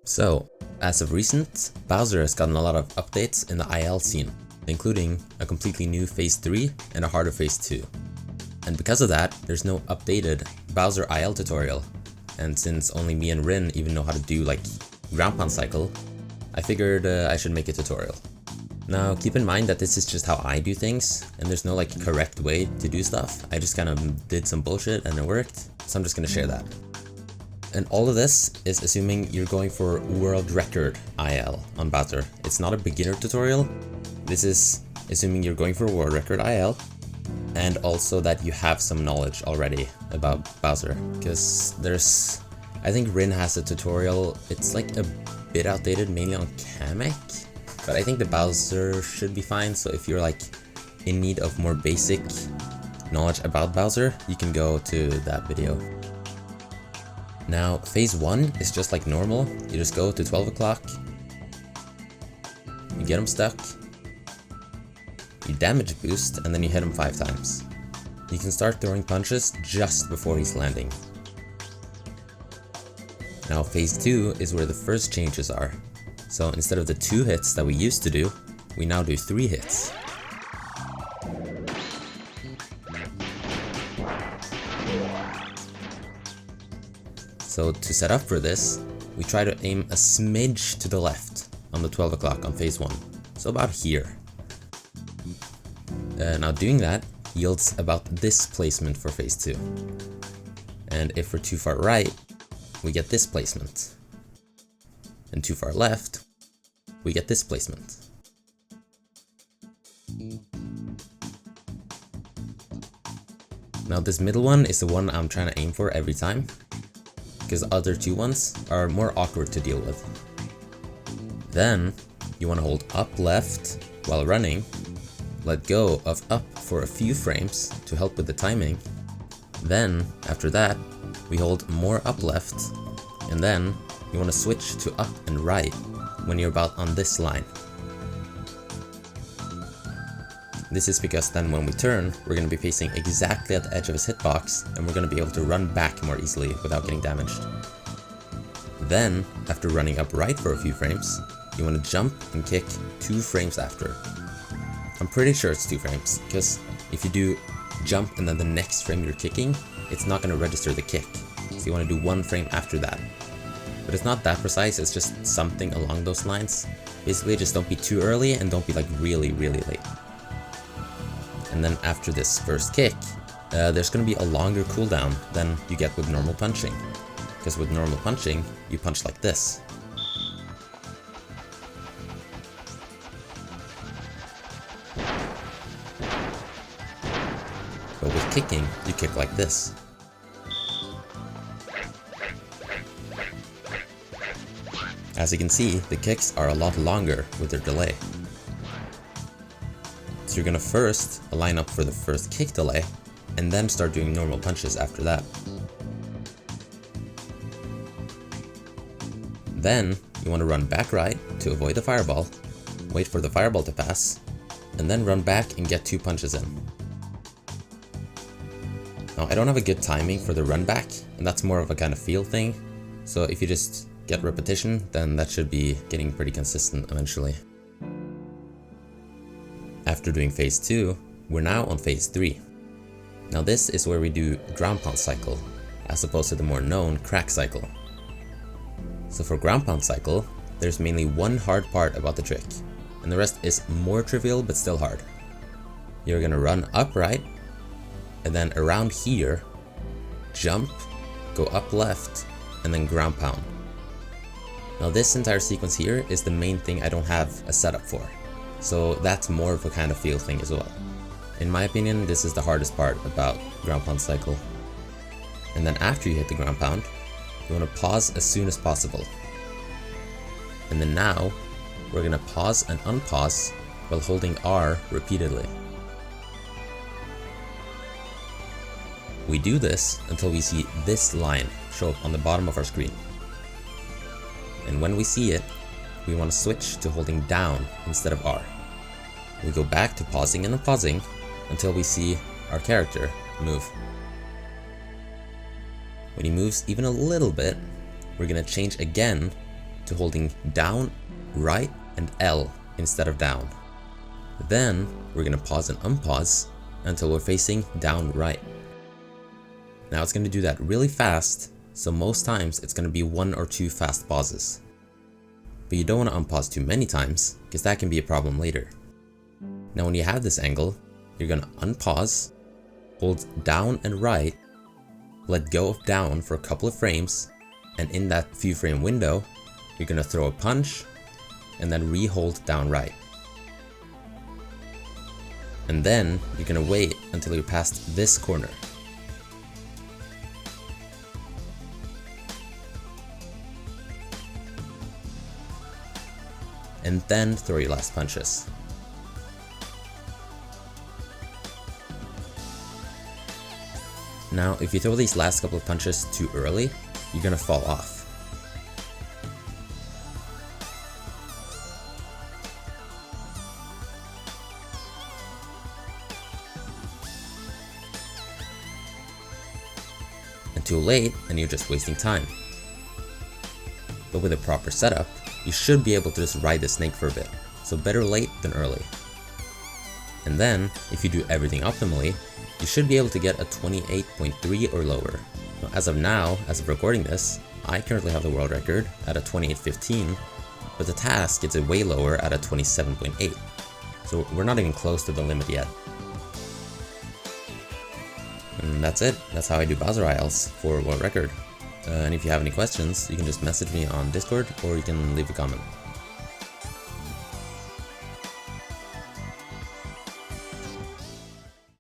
So, as of recent, Bowser has gotten a lot of updates in the IL scene, including a completely new Phase 3 and a harder Phase 2. And because of that, there's no updated Bowser IL tutorial, and since only me and Rin even know how to do like ground pound cycle, I figured I should make a tutorial. Now keep in mind that this is just how I do things, and there's no like correct way to do stuff. I just kind of did some bullshit and it worked, so I'm just gonna share that. And all of this is assuming you're going for world record IL on Bowser. It's not a beginner tutorial. This is assuming you're going for world record IL, and also that you have some knowledge already about Bowser. Because I think Rin has a tutorial, it's like a bit outdated, mainly on Kamek. But I think the Bowser should be fine, so if you're like in need of more basic knowledge about Bowser, you can go to that video. Now, Phase 1 is just like normal. You just go to 12 o'clock, you get him stuck, you damage boost, and then you hit him 5 times. You can start throwing punches just before he's landing. Now, Phase 2 is where the first changes are. So instead of the 2 hits that we used to do, we now do 3 hits. So to set up for this, we try to aim a smidge to the left on the 12 o'clock on Phase 1, so about here. Now doing that yields about this placement for Phase 2. And if we're too far right, we get this placement. And too far left, we get this placement. Now this middle one is the one I'm trying to aim for every time, because the other 2 ones are more awkward to deal with. Then you want to hold up left while running, let go of up for a few frames to help with the timing. Then after that we hold more up left, and then you want to switch to up and right when you're about on this line. This is because then when we turn, we're going to be facing exactly at the edge of his hitbox, and we're going to be able to run back more easily without getting damaged. Then, after running up right for a few frames, you want to jump and kick 2 frames after. I'm pretty sure it's 2 frames, because if you do jump and then the next frame you're kicking, it's not going to register the kick. So you want to do 1 frame after that. But it's not that precise, it's just something along those lines. Basically, just don't be too early and don't be like really late. And then after this first kick, there's going to be a longer cooldown than you get with normal punching. Because with normal punching, you punch like this. But with kicking, you kick like this. As you can see, the kicks are a lot longer with their delay. So you're gonna first line up for the first kick delay, and then start doing normal punches after that. Then you want to run back right to avoid the fireball, wait for the fireball to pass, and then run back and get 2 punches in. Now I don't have a good timing for the run back, and that's more of a kind of feel thing, so if you just get repetition, then that should be getting pretty consistent eventually. After doing Phase 2, we're now on Phase 3. Now this is where we do ground pound cycle, as opposed to the more known crack cycle. So for ground pound cycle, there's mainly one hard part about the trick, and the rest is more trivial but still hard. You're gonna run upright, and then around here, jump, go up left, and then ground pound. Now this entire sequence here is the main thing I don't have a setup for. So that's more of a kind of feel thing as well. In my opinion, this is the hardest part about ground pound cycle. And then after you hit the ground pound, you want to pause as soon as possible. And then now, we're going to pause and unpause while holding R repeatedly. We do this until we see this line show up on the bottom of our screen. And when we see it, we want to switch to holding down instead of R. We go back to pausing and unpausing until we see our character move. When he moves even a little bit, we're going to change again to holding down, right, and L instead of down. Then we're going to pause and unpause until we're facing down right. Now it's going to do that really fast, so most times it's going to be 1 or 2 fast pauses. But you don't want to unpause too many times, because that can be a problem later. Now when you have this angle, you're going to unpause, hold down and right, let go of down for a couple of frames, and in that few frame window, you're going to throw a punch, and then re-hold down right. And then you're going to wait until you're past this corner. And then throw your last punches. Now, if you throw these last couple of punches too early, you're gonna fall off. And too late, and you're just wasting time. But with a proper setup, you should be able to just ride the snake for a bit, so better late than early. And then, if you do everything optimally, you should be able to get a 28.3 or lower. Now, as of now, as of recording this, I currently have the world record at a 28.15, but the task gets it way lower at a 27.8, so we're not even close to the limit yet. And that's it, that's how I do Bowser ILs for world record. And if you have any questions, you can just message me on Discord or you can leave a comment.